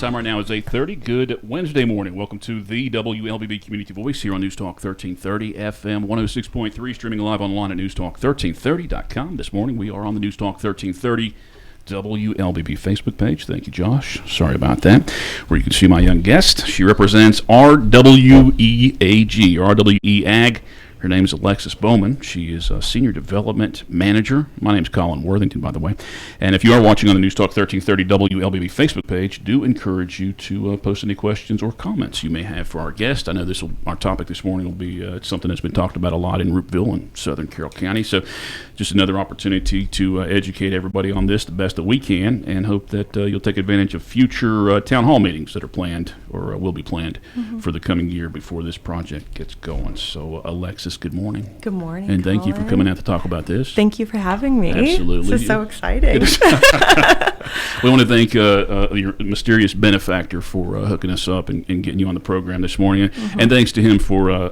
Time right now is 8:30. Good Wednesday morning. Welcome to the WLBB Community Voice here on News Talk 1330 FM 106.3, streaming live online at newstalk1330.com. This morning we are on the News Talk 1330 WLBB Facebook page. Thank you, Josh. Sorry about that. Where you can see my young guest. She represents RWEAG, or RWE Ag. Her name is Alexis Bowman. She is a Senior Development Manager. My name is Colin Worthington, by the way. And if you are watching on the News Talk 1330 WLBB Facebook page, do encourage you to post any questions or comments you may have for our guest. I know our topic this morning will be something that's been talked about a lot in Roopville and southern Carroll County. So just another opportunity to educate everybody on this the best that we can, and hope that you'll take advantage of future town hall meetings that are planned or will be planned for the coming year before this project gets going. So Alexis, good morning. Good morning, and thank Colin. you for coming out to talk about this. Thank you for having me. Absolutely. This is so exciting. We want to thank your mysterious benefactor for hooking us up and getting you on the program this morning. And thanks to him for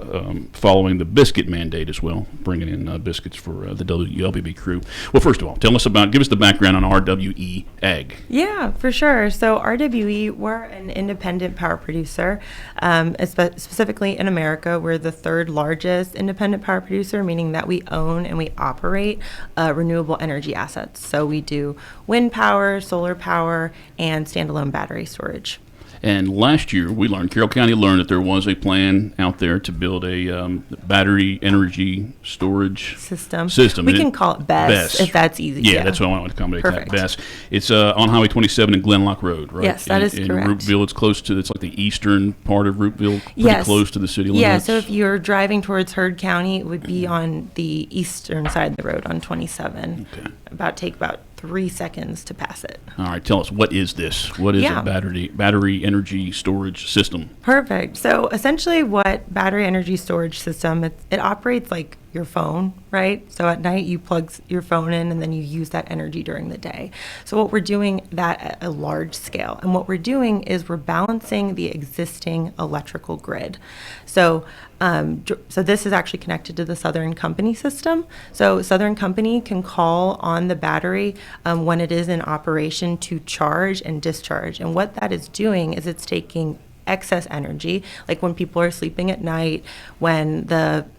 following the biscuit mandate as well, bringing in biscuits for the WLBB crew. Well, first of all, give us the background on RWE Ag. Yeah, for sure. So RWE, we're an independent power producer. Specifically in America, we're the third largest independent power producer, meaning that we own and we operate renewable energy assets. So we do wind power, solar power, and standalone battery storage. And last year, Carroll County learned that there was a plan out there to build a battery energy storage system. We can call it BESS, if that's easy. Yeah, that's what I want to accommodate. Perfect. That BESS. It's on Highway 27 and Glenlock Road, right? Yes, that is correct. correct. In Roopville, it's like the eastern part of Roopville, pretty close to the city limits. Yeah, so if you're driving towards Heard County, it would be on the eastern side of the road on 27. Okay. Take about 3 seconds to pass it. All right, tell us, what is this? What is a battery energy storage system? Perfect. So essentially what battery energy storage system, it operates like your phone, right? So at night you plug your phone in and then you use that energy during the day. So what we're doing that at a large scale, and what we're doing is we're balancing the existing electrical grid. So this is actually connected to the Southern Company system. So Southern Company can call on the battery when it is in operation to charge and discharge. And what that is doing is it's taking excess energy, like when people are sleeping at night, when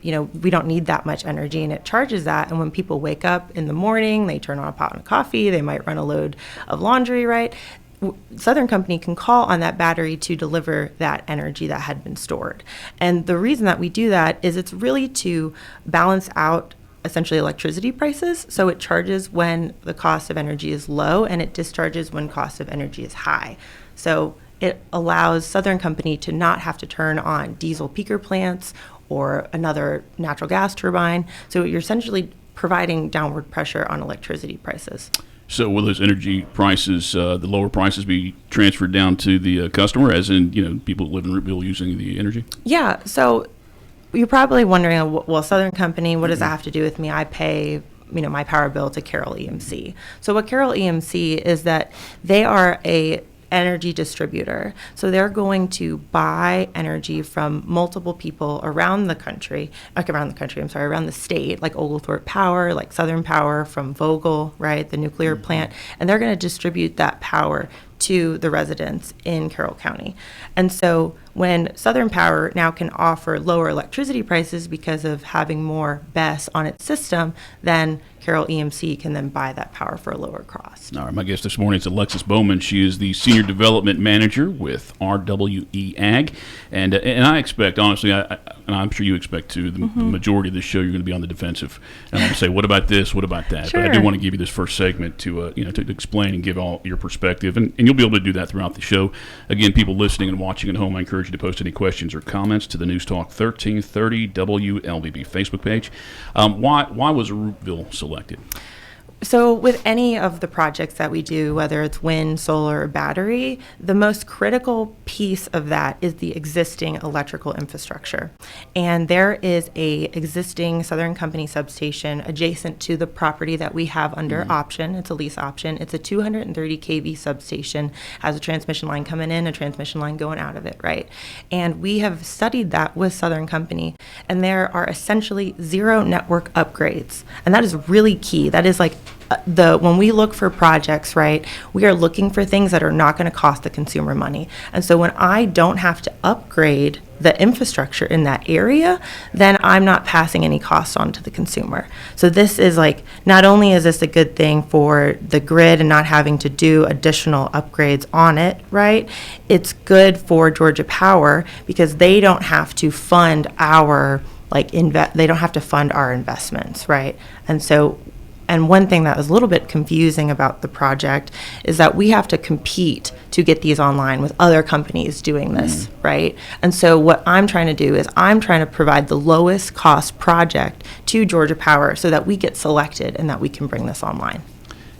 we don't need that much energy, and it charges that. And when people wake up in the morning, they turn on a pot of coffee, they might run a load of laundry, right? Southern Company can call on that battery to deliver that energy that had been stored. And the reason that we do that is it's really to balance out essentially electricity prices. So it charges when the cost of energy is low, and it discharges when cost of energy is high. So it allows Southern Company to not have to turn on diesel peaker plants or another natural gas turbine. So you're essentially providing downward pressure on electricity prices. So will those energy prices, the lower prices, be transferred down to the customer, as in, people who live in Roopville using the energy? Yeah. So you're probably wondering, well, Southern Company, what does that have to do with me? I pay my power bill to Carroll EMC. So what Carroll EMC is that they are a energy distributor. So they're going to buy energy from multiple people around the state, like Oglethorpe Power, like Southern Power from Vogel, right, the nuclear plant, and they're going to distribute that power to the residents in Carroll County. And so when Southern Power now can offer lower electricity prices because of having more BESS on its system, then Carroll EMC can then buy that power for a lower cost. All right, my guest this morning is Alexis Bowman. She is the Senior Development Manager with RWE Ag. And I expect, honestly, and I'm sure you expect too, the majority of this show you're going to be on the defensive. And I'm going to say, what about this, what about that? Sure. But I do want to give you this first segment to explain and give all your perspective. And you'll be able to do that throughout the show. Again, people listening and watching at home, I encourage you to post any questions or comments to the News Talk 1330 WLBB Facebook page. Why was Roopville selected? So with any of the projects that we do, whether it's wind, solar, or battery, the most critical piece of that is the existing electrical infrastructure. And there is a existing Southern Company substation adjacent to the property that we have under option. It's a lease option. It's a 230 kV substation, has a transmission line coming in, a transmission line going out of it, right? And we have studied that with Southern Company, and there are essentially zero network upgrades. And that is really key. That is like when we look for projects, right, we are looking for things that are not going to cost the consumer money. And so when I don't have to upgrade the infrastructure in that area, then I'm not passing any costs on to the consumer. So this is like, not only is this a good thing for the grid and not having to do additional upgrades on it, right? It's good for Georgia Power because they don't have to fund our they don't have to fund our investments, right? And one thing that was a little bit confusing about the project is that we have to compete to get these online with other companies doing this, right? And so what I'm trying to do is I'm trying to provide the lowest cost project to Georgia Power so that we get selected and that we can bring this online.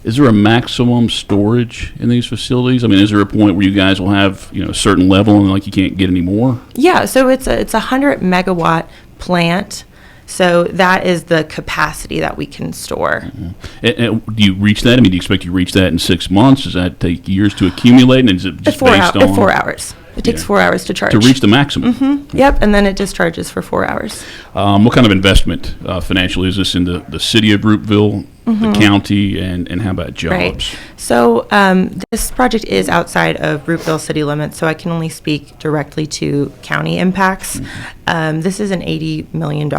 Is there a maximum storage in these facilities? I mean, is there a point where you guys will have, a certain level and like you can't get any more? Yeah, so it's a 100 megawatt plant. So that is the capacity that we can store. And do you reach that? I mean, do you expect you to reach that in 6 months? Does that take years to accumulate? And is it just based on 4 hours? It takes 4 hours to charge. To reach the maximum? Yep, and then it discharges for 4 hours. What kind of investment financially is this in the city of Roopville, the county, and how about jobs? Right. So this project is outside of Roopville city limits, so I can only speak directly to county impacts. This is an $80 million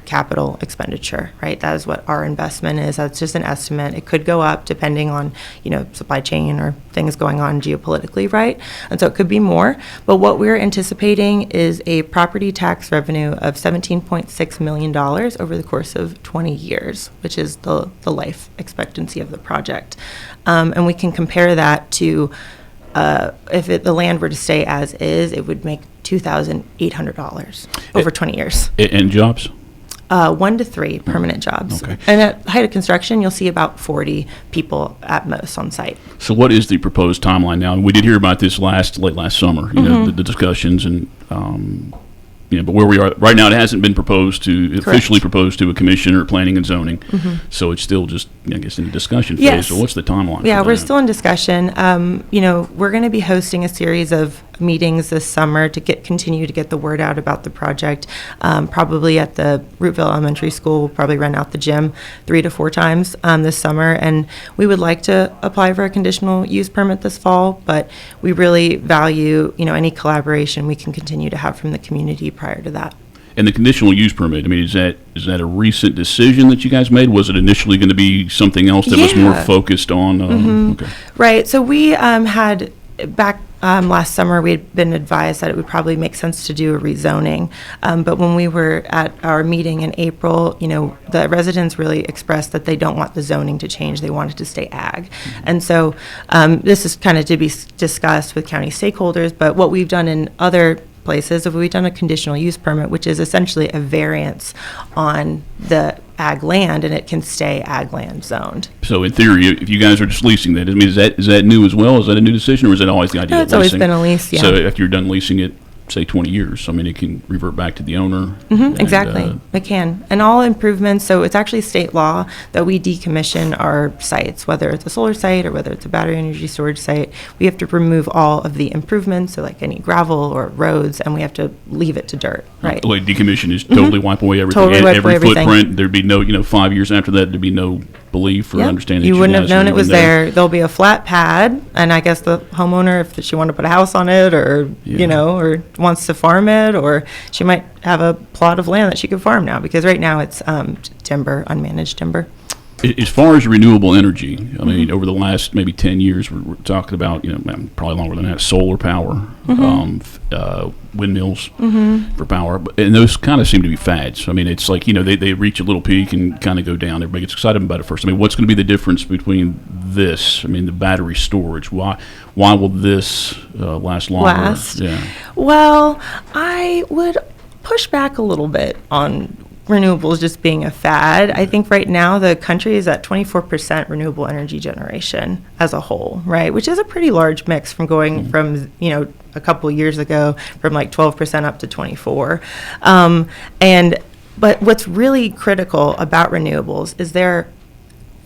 capital expenditure, right? That is what our investment is. That's just an estimate. It could go up depending on, supply chain or things going on geopolitically, right? And so it could be more. But what we're anticipating is a property tax revenue of $17.6 million over the course of 20 years, which is the life expectancy of the project. And we can compare that to if the land were to stay as is, it would make $2,800 over 20 years. And jobs? 1 to 3 permanent jobs. Okay. And at height of construction, you'll see about 40 people at most on site. So what is the proposed timeline now? We did hear about this late last summer, the discussions and, but where we are right now, it hasn't been officially proposed to a commissioner, planning and zoning. So it's still just, I guess, in the discussion phase. Yes. So what's the timeline? Yeah, for we're that? still in discussion. We're going to be hosting a series of meetings this summer to continue to get the word out about the project. Probably at the Roopville Elementary School, we'll probably rent out the gym 3 to 4 times this summer. And we would like to apply for a conditional use permit this fall, but we really value, any collaboration we can continue to have from the community prior to that. And the conditional use permit, I mean, is that a recent decision that you guys made? Was it initially going to be something else that was more focused on? Okay. Right. So we had back last summer, we had been advised that it would probably make sense to do a rezoning. But when we were at our meeting in April, the residents really expressed that they don't want the zoning to change. They wanted to stay ag. And so this is kind of to be discussed with county stakeholders. But what we've done in other places, if we've done a conditional use permit, which is essentially a variance on the ag land, and it can stay ag land zoned. So in theory, if you guys are just leasing that, I mean, is that new as well? Is that a new decision, or is that always the idea? No, it's always been a lease. Yeah. So after you're done leasing it, say 20 years, I mean, it can revert back to the owner. Exactly, it can. And all improvements, so it's actually state law that we decommission our sites, whether it's a solar site or whether it's a battery energy storage site. We have to remove all of the improvements, so like any gravel or roads, and we have to leave it to dirt, right? Like decommission is totally wipe away everything. Totally wipe away everything. Everything. There'd be no, 5 years after that, there'd be no belief or Yep. understanding. You that wouldn't have guys known were it was even there. There'll be a flat pad, and I guess the homeowner, if she wanted to put a house on it, or or wants to farm it, or she might have a plot of land that she could farm now, because right now it's timber, unmanaged timber. As far as renewable energy, I mean, over the last maybe 10 years, we're talking about, probably longer than that, solar power, windmills for power. And those kind of seem to be fads. I mean, it's like, they reach a little peak and kind of go down. Everybody gets excited about it first. I mean, what's going to be the difference between this, the battery storage? Why will this last longer? Yeah. Well, I would push back a little bit on renewables just being a fad. I think right now the country is at 24% renewable energy generation as a whole, right? Which is a pretty large mix from going from, a couple years ago from like 12% up to 24. But what's really critical about renewables is they're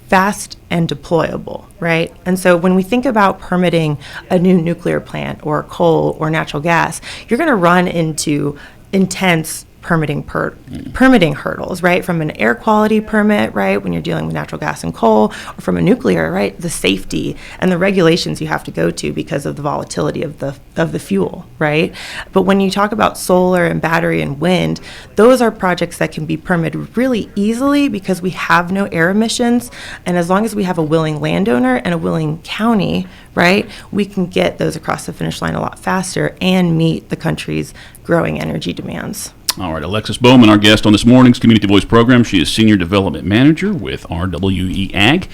fast and deployable, right? And so when we think about permitting a new nuclear plant or coal or natural gas, you're going to run into intense permitting hurdles, right? From an air quality permit, right? When you're dealing with natural gas and coal, or from a nuclear, right? The safety and the regulations you have to go to because of the volatility of the fuel, right? But when you talk about solar and battery and wind, those are projects that can be permitted really easily because we have no air emissions. And as long as we have a willing landowner and a willing county, right, we can get those across the finish line a lot faster and meet the country's growing energy demands. All right, Alexis Bowman, our guest on this morning's Community Voice program. She is Senior Development Manager with RWE Ag,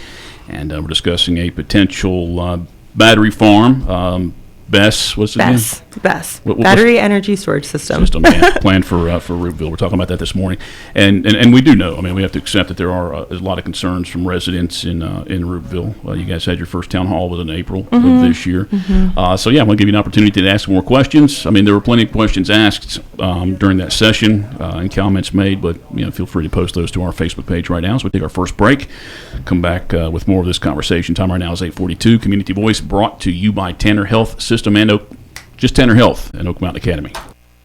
and we're discussing a potential battery farm. BESS, what's it again? BESS. Battery Energy Storage System. Planned for Rubeville. We're talking about that this morning, and we do know. I mean, we have to accept that there are a lot of concerns from residents in Rubeville. You guys had your first town hall was in April of this year, so yeah, I'm going to give you an opportunity to ask more questions. I mean, there were plenty of questions asked during that session and comments made, but feel free to post those to our Facebook page right now. So we take our first break, come back with more of this conversation. Time right now is 8:42. Community Voice brought to you by Tanner Health System and Tanner Health and Oak Mountain Academy.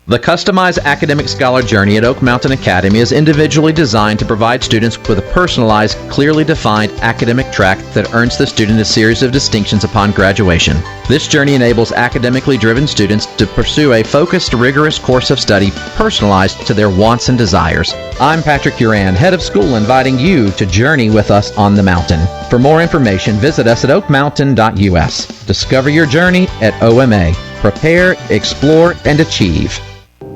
The customized academic scholar journey at Oak Mountain Academy is individually designed to provide students with a personalized, clearly defined academic track that earns the student a series of distinctions upon graduation. This journey enables academically driven students to pursue a focused, rigorous course of study personalized to their wants and desires. I'm Patrick Uran, head of school, inviting you to journey with us on the mountain. For more information, visit us at oakmountain.us. Discover your journey at OMA. Prepare, explore, and achieve.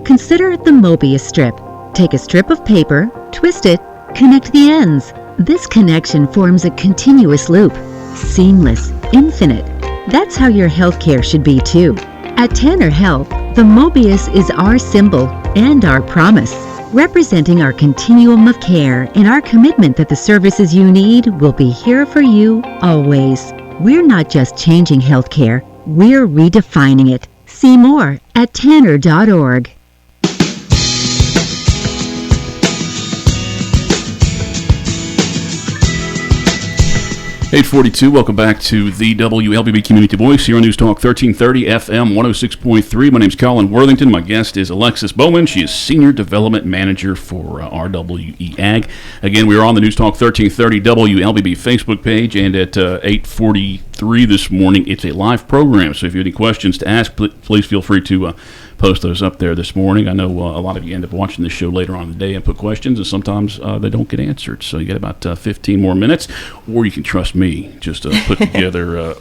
Consider the Mobius strip. Take a strip of paper, twist it, connect the ends. This connection forms a continuous loop. Seamless, infinite. That's how your healthcare should be too. At Tanner Health, the Mobius is our symbol and our promise, representing our continuum of care and our commitment that the services you need will be here for you always. We're not just changing healthcare, we're redefining it. See more at tanner.org. 8:42. Welcome back to the WLBB Community Voice here on News Talk 1330 FM 106.3. My name's Colin Worthington. My guest is Alexis Bowman. She is Senior Development Manager for RWE Ag. Again, we are on the News Talk 1330 WLBB Facebook page, and at 8:43 this morning, it's a live program. So if you have any questions to ask, please feel free to post those up there this morning. I know a lot of you end up watching this show later on in the day and put questions, and sometimes they don't get answered. So you get about 15 more minutes, or you can trust me just to put together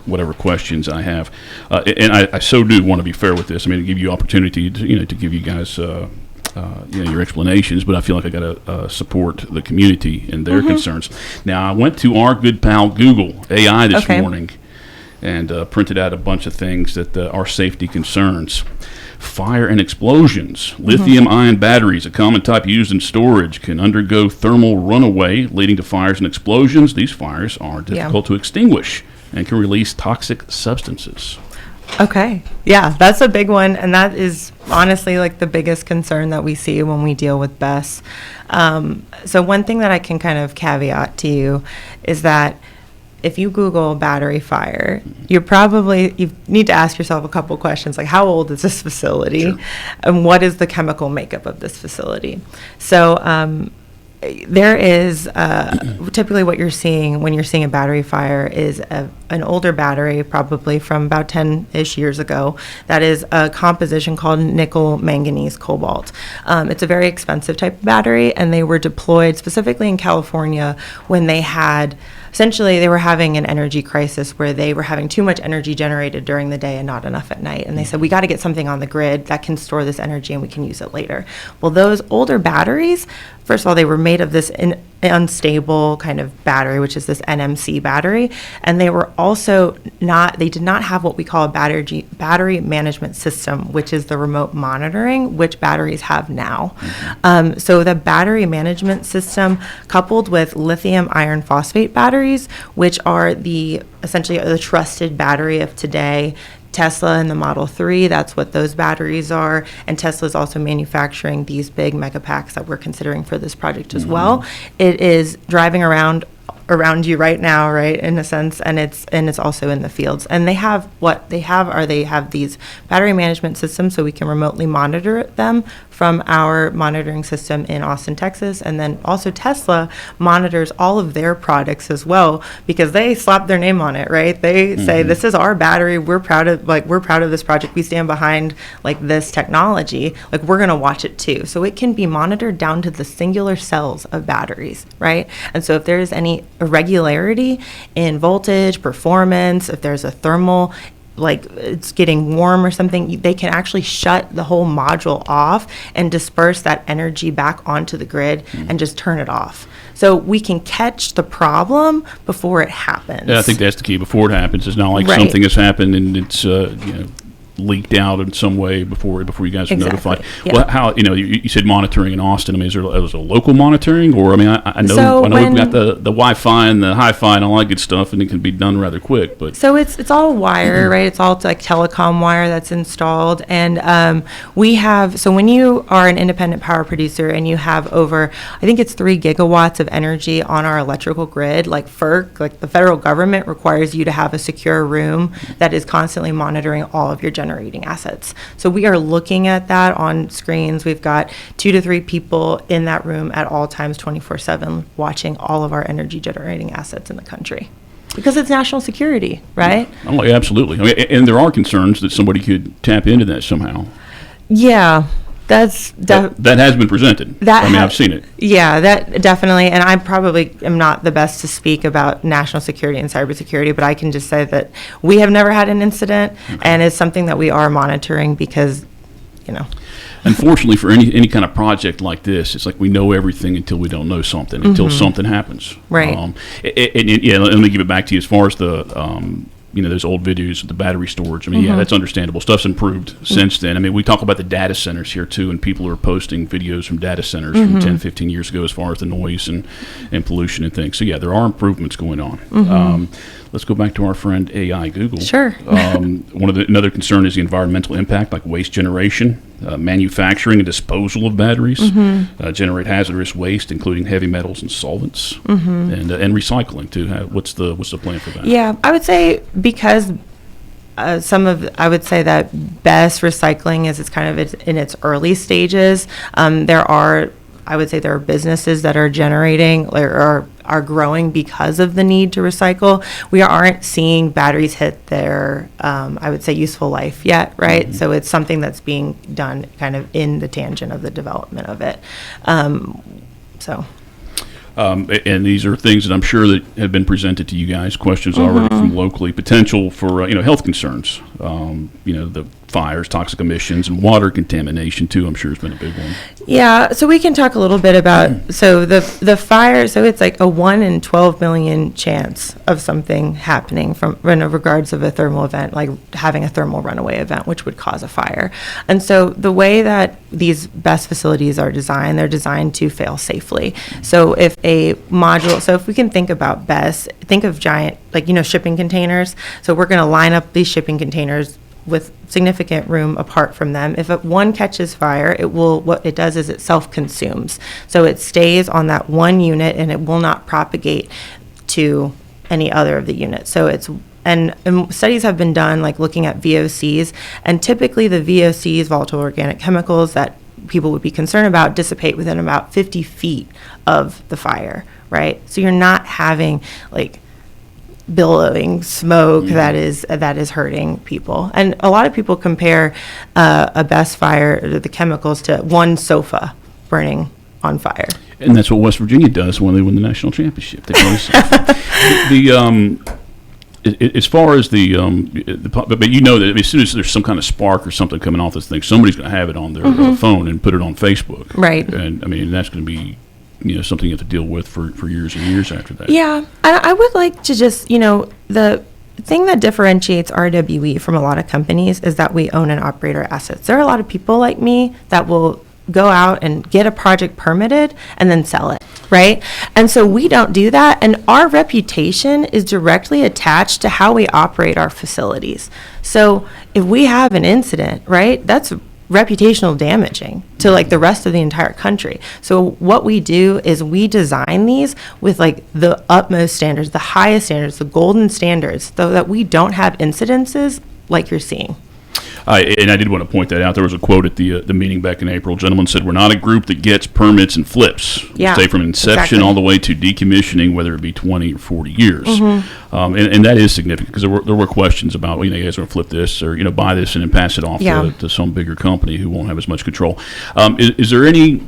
whatever questions I have. And I so do want to be fair with this. I mean, to give you opportunity to give you guys your explanations, but I feel like I got to support the community and their concerns. Now, I went to our good pal Google AI this morning and printed out a bunch of things that are safety concerns. Fire and explosions. Lithium-ion batteries, a common type used in storage, can undergo thermal runaway, leading to fires and explosions. These fires are difficult to extinguish and can release toxic substances. Okay. Yeah, that's a big one, and that is honestly like the biggest concern that we see when we deal with BESS. So one thing that I can kind of caveat to you is that if you Google battery fire, you need to ask yourself a couple questions, like how old is this facility, and what is the chemical makeup of this facility? So there is typically what you're seeing when you're seeing a battery fire is an older battery, probably from about 10-ish years ago, that is a composition called nickel, manganese, cobalt. It's a very expensive type of battery, and they were deployed specifically in California when they were having an energy crisis where they were having too much energy generated during the day and not enough at night. And they said, we got to get something on the grid that can store this energy and we can use it later. Well, those older batteries, first of all, they were made of this unstable kind of battery, which is this NMC battery. And they were also they did not have what we call a battery management system, which is the remote monitoring, which batteries have now. So the battery management system coupled with lithium iron phosphate batteries, which are essentially the trusted battery of today. Tesla and the Model 3, that's what those batteries are. And Tesla is also manufacturing these big mega packs that we're considering for this project as well. It is driving around you right now, right, in a sense, and it's also in the fields. And they have these battery management systems so we can remotely monitor them from our monitoring system in Austin, Texas. And then also Tesla monitors all of their products as well, because they slap their name on it, right? They say, this is our battery. We're proud of this project. We stand behind like this technology. Like, we're going to watch it too. So it can be monitored down to the singular cells of batteries, right? And so if there is any irregularity in voltage, performance, if there's a thermal, like it's getting warm or something, they can actually shut the whole module off and disperse that energy back onto the grid and just turn it off. So we can catch the problem before it happens. Yeah, I think that's the key. Before it happens, it's not like Right. something has happened and it's leaked out in some way before you guys are notified. Yeah. Well, how you said monitoring in Austin? I mean, is there a local monitoring, or I mean, I know So we've got the Wi-Fi and the hi-fi and all that good stuff, and it can be done rather quick. But So it's all wire, right? It's all like telecom wire that's installed. And we have, so when you are an independent power producer and you have over, I think it's 3 gigawatts of energy on our electrical grid, like FERC, like the federal government requires you to have a secure room that is constantly monitoring all of your generating assets. So we are looking at that on screens. We've got 2 to 3 people in that room at all times, 24/7, watching all of our energy generating assets in the country. Because it's national security, right? oh, yeah, absolutely. I mean, and there are concerns that somebody could tap into that somehow. Yeah, that's That has been presented. I've seen it. Yeah, that definitely. And I probably am not the best to speak about national security and cybersecurity, but I can just say that we have never had an incident, and it's something that we are monitoring because, Unfortunately, for any kind of project like this, it's like we know everything until we don't know something, until something happens. Right. Yeah, let me give it back to you as far as the those old videos of the battery storage. I mean, yeah, that's understandable. Stuff's improved since then. I mean, we talk about the data centers here too, and people are posting videos from data centers from 10, 15 years ago as far as the noise and pollution and things. So yeah, there are improvements going on. Let's go back to our friend AI Google. Sure. Another concern is the environmental impact, like waste generation, manufacturing and disposal of batteries, generate hazardous waste, including heavy metals and solvents, and recycling too. What's the plan for that? Yeah, I would say because I would say that best recycling is it's kind of in its early stages. I would say there are businesses that are generating or are growing because of the need to recycle. We aren't seeing batteries hit their, I would say, useful life yet, right? So it's something that's being done kind of in the tangent of the development of it. And these are things that I'm sure that have been presented to you guys, questions already from locally, potential for health concerns, the fires, toxic emissions, and water contamination too, I'm sure has been a big one. Yeah, so we can talk a little bit about, so the fire, so it's like a 1 in 12 million chance of something happening in regards of a thermal event, like having a thermal runaway event, which would cause a fire. And so the way that these BESS facilities are designed, they're designed to fail safely. So if we can think about BESS, think of giant, shipping containers. So we're going to line up these shipping containers with significant room apart from them. If one catches fire, what it does is it self-consumes. So it stays on that one unit and it will not propagate to any other of the units. So and studies have been done looking at VOCs, and typically the VOCs, volatile organic chemicals, that people would be concerned about dissipate within about 50 feet of the fire, right? So you're not having billowing smoke that is hurting people. And a lot of people compare a BESS fire, the chemicals, to one sofa burning on fire. And that's what West Virginia does when they win the national championship. They burn as far as but that as soon as there's some kind of spark or something coming off this thing, somebody's going to have it on their phone and put it on Facebook. Right. And that's going to be something you have to deal with for years and years after that. Yeah, I would like to just, the thing that differentiates RWE from a lot of companies is that we own and operate our assets. There are a lot of people like me that will go out and get a project permitted and then sell it, right? And so we don't do that, and our reputation is directly attached to how we operate our facilities. So if we have an incident, right, that's reputational damaging to the rest of the entire country. So what we do is we design these with the utmost standards, the highest standards, the golden standards, so that we don't have incidences like you're seeing. And I did want to point that out. There was a quote at the meeting back in April. A gentleman said, "We're not a group that gets permits and flips. Yeah, we stay from inception exactly. all the way to decommissioning, whether it be 20 or 40 years." And that is significant because there were questions about, you guys are going to flip this or, buy this and then pass it off to some bigger company who won't have as much control. Is there any...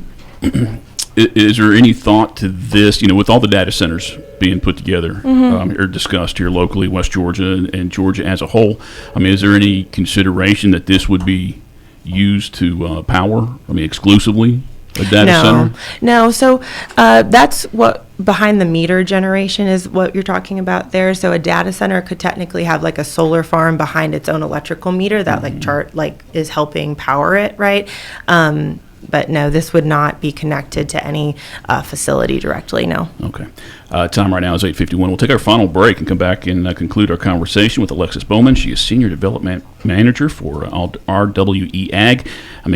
Is there any thought to this, with all the data centers being put together or discussed here locally, West Georgia and Georgia as a whole? Is there any consideration that this would be used to power, exclusively a data center? No. So that's what behind the meter generation is what you're talking about there. So a data center could technically have like a solar farm behind its own electrical meter that is helping power it, right? But no, this would not be connected to any facility directly, no. Okay. Time right now is 8:51. We'll take our final break and come back and conclude our conversation with Alexis Bowman. She is Senior Development Manager for RWE Ag.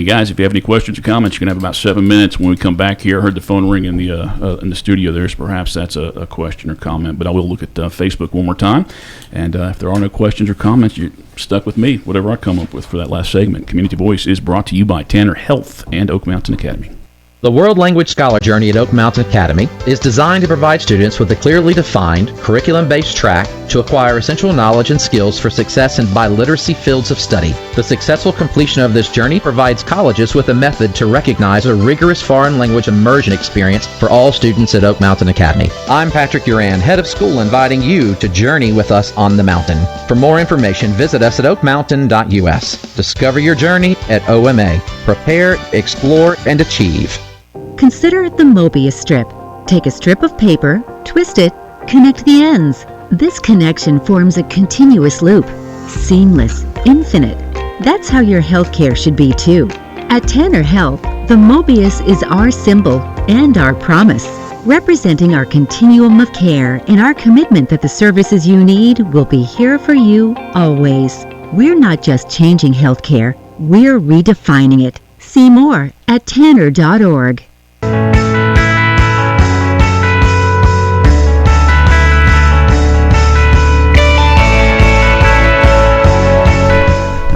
Guys, if you have any questions or comments, you can have about 7 minutes when we come back here. I heard the phone ring in the studio there, so perhaps that's a question or comment. But I will look at Facebook one more time. And if there are no questions or comments, you're stuck with me, whatever I come up with for that last segment. Community Voice is brought to you by Tanner Health and Oak Mountain Academy. The World Language Scholar Journey at Oak Mountain Academy is designed to provide students with a clearly defined, curriculum-based track to acquire essential knowledge and skills for success in biliteracy fields of study. The successful completion of this journey provides colleges with a method to recognize a rigorous foreign language immersion experience for all students at Oak Mountain Academy. I'm Patrick Duran, head of school, inviting you to journey with us on the mountain. For more information, visit us at oakmountain.us. Discover your journey at OMA. Prepare, explore, and achieve. Consider the Mobius strip. Take a strip of paper, twist it, connect the ends. This connection forms a continuous loop. Seamless, infinite. That's how your healthcare should be too. At Tanner Health, the Mobius is our symbol and our promise, representing our continuum of care and our commitment that the services you need will be here for you always. We're not just changing healthcare, we're redefining it. See more at tanner.org.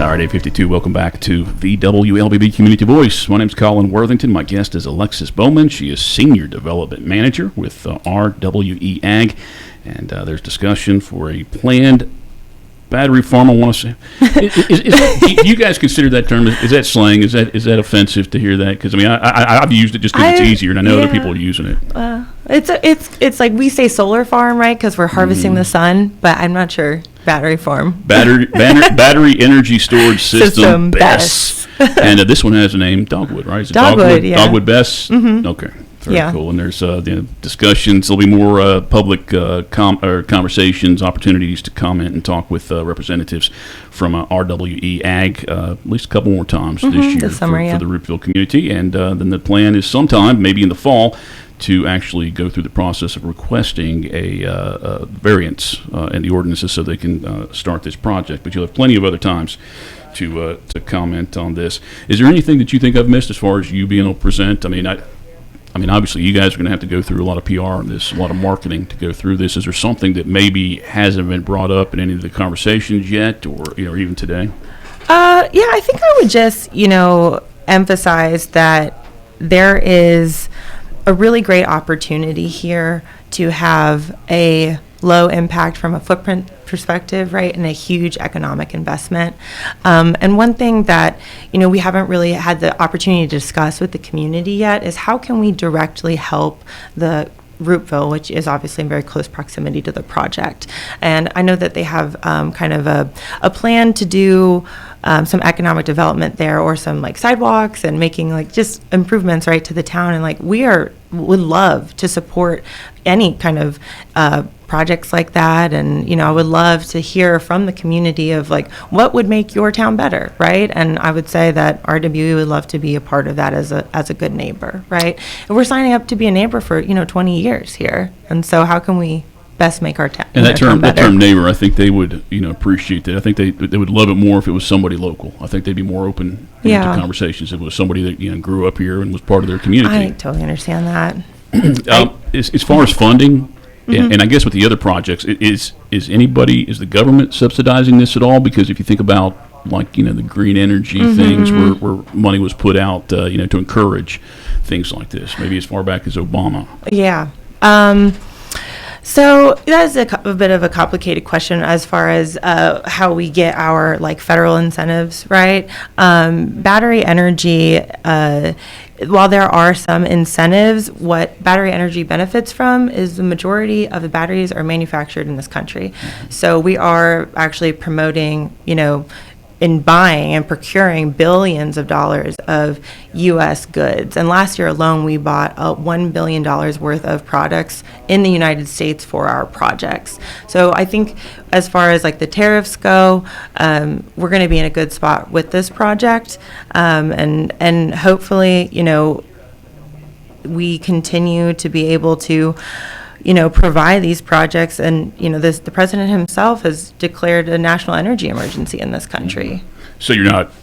All right, 8:52. Welcome back to the WLBB Community Voice. My name's Colin Worthington. My guest is Alexis Bowman. She is Senior Development Manager with RWE Ag. And there's discussion for a planned battery farm, I want to say. Do you guys consider that term, is that slang? Is that offensive to hear that? Because, I've used it just because it's easier, and I know other people are using it. It's like we say solar farm, right? Because we're harvesting the sun, but I'm not sure. Battery farm. Battery Energy Storage System, BESS. And this one has a name, Dogwood, right? Is it Dogwood, yeah. Dogwood BESS? Mm-hmm. Okay. Very cool. And there's discussions. There'll be more public conversations, opportunities to comment and talk with representatives from RWE Ag at least a couple more times this year this summer, for the Roopville community. And then the plan is sometime, maybe in the fall, to actually go through the process of requesting a variance in the ordinances so they can start this project. But you'll have plenty of other times to comment on this. Is there anything that you think I've missed as far as you being able to present? Obviously, you guys are going to have to go through a lot of PR on this, a lot of marketing to go through this. Is there something that maybe hasn't been brought up in any of the conversations yet, or even today? I think I would just emphasize that there is a really great opportunity here to have a low impact from a footprint perspective, right, and a huge economic investment. And one thing that, we haven't really had the opportunity to discuss with the community yet is how can we directly help the Roopville, which is obviously in very close proximity to the project. And I know that they have kind of a plan to do some economic development there, or some sidewalks and making just improvements right to the town. And would love to support any kind of projects like that. And I would love to hear from the community of what would make your town better, right? And I would say that RWE would love to be a part of that as a good neighbor, right? And we're signing up to be a neighbor for 20 years here. And so how can we best make our town and that term neighbor, I think they would appreciate that. I think they would love it more if it was somebody local. I think they'd be more open to conversations if it was somebody that grew up here and was part of their community. I totally understand that. As far as funding, and I guess with the other projects, is the government subsidizing this at all? Because if you think about like the green energy things, where money was put out, to encourage things like this, maybe as far back as Obama. Yeah. So that is a bit of a complicated question as far as how we get our federal incentives, right? Battery energy, while there are some incentives, what battery energy benefits from is the majority of the batteries are manufactured in this country. So we are actually promoting, in buying and procuring billions of dollars of U.S. goods. And last year alone, we bought $1 billion worth of products in the United States for our projects. So I think as far as the tariffs go, we're going to be in a good spot with this project. And hopefully, we continue to be able to provide these projects. And, the president himself has declared a national energy emergency in this country. So you're not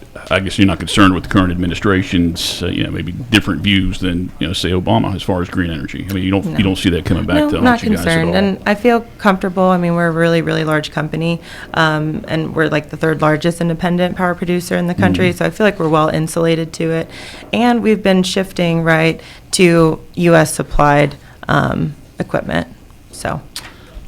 concerned with the current administration's, maybe different views than, say, Obama as far as green energy. I mean, you don't see that coming back to not haunt you guys at all. concerned. And I feel comfortable. I mean, we're a really, really large company, and we're the third largest independent power producer in the country. So I feel like we're well insulated to it. And we've been shifting, right, to U.S. supplied equipment. So.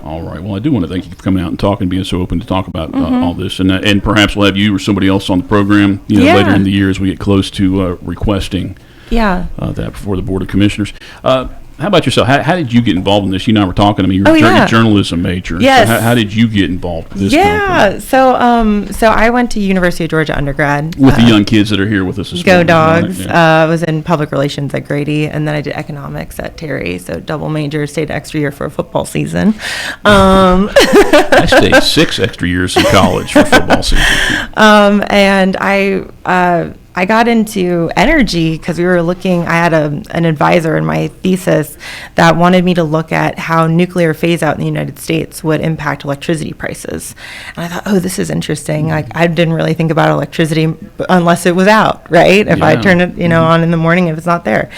All right. Well, I do want to thank you for coming out and talking, being so open to talk about all this, and perhaps we'll have you or somebody else on the program, later in the year as we get close to requesting that before the Board of Commissioners. How about yourself? How did you get involved in this? You and I were talking. I mean, you're a journalism major. Yes. So how did you get involved with this? Yeah. So I went to University of Georgia undergrad. With the young kids that are here with us this Go morning. Dogs. Right? Yeah. I was in public relations at Grady, and then I did economics at Terry. So double major, stayed an extra year for a football season. I stayed 6 extra years in college for football season. And I got into energy because we were looking, I had an advisor in my thesis that wanted me to look at how nuclear phase out in the United States would impact electricity prices. And I thought, oh, this is interesting. I didn't really think about electricity unless it was out, right? If I turn it, on in the morning, if it's not there.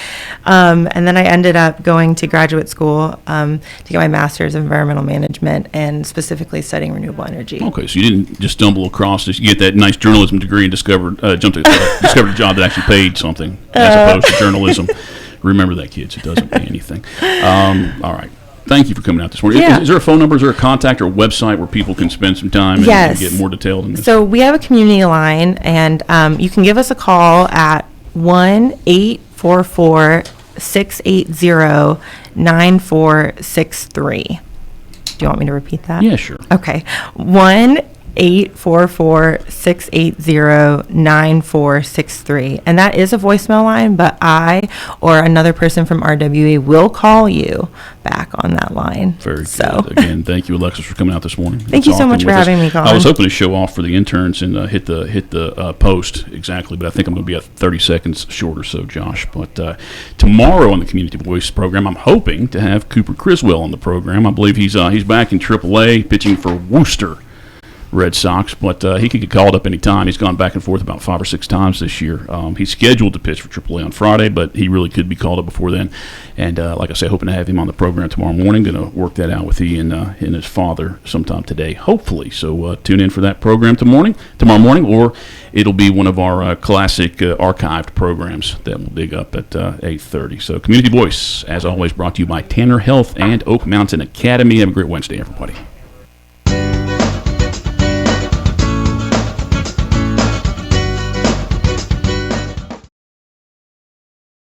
And then I ended up going to graduate school to get my master's in environmental management and specifically studying renewable energy. Okay, so you didn't just stumble across this. You get that nice journalism degree and discovered a job that actually paid something as opposed to journalism. Remember that, kids. It doesn't pay anything. All right. Thank you for coming out this morning. Yeah. Is there a phone number, is there a contact or a website where people can spend some time and get more detailed in this? So we have a community line, and you can give us a call at 1-844-680-9463. Do you want me to repeat that? Yeah, sure. Okay. 1-844-680-9463. And that is a voicemail line, but I or another person from RWA will call you back on that line. Very good. Again, thank you, Alexis, for coming out this morning. Thank you so much for having me, Colin. I was hoping to show off for the interns and hit the post exactly, but I think I'm going to be at 30 seconds short or so, Josh. But tomorrow on the Community Voice program, I'm hoping to have Cooper Criswell on the program. I believe he's back in AAA pitching for Worcester Red Sox, but he could get called up any time. He's gone back and forth about 5 or 6 times this year. He's scheduled to pitch for AAA on Friday, but he really could be called up before then. And like I said, hoping to have him on the program tomorrow morning. Going to work that out with he and his father sometime today, hopefully. So tune in for that program tomorrow morning, or it'll be one of our classic archived programs that we'll dig up at 8:30. So Community Voice, as always, brought to you by Tanner Health and Oak Mountain Academy. Have a great Wednesday, everybody.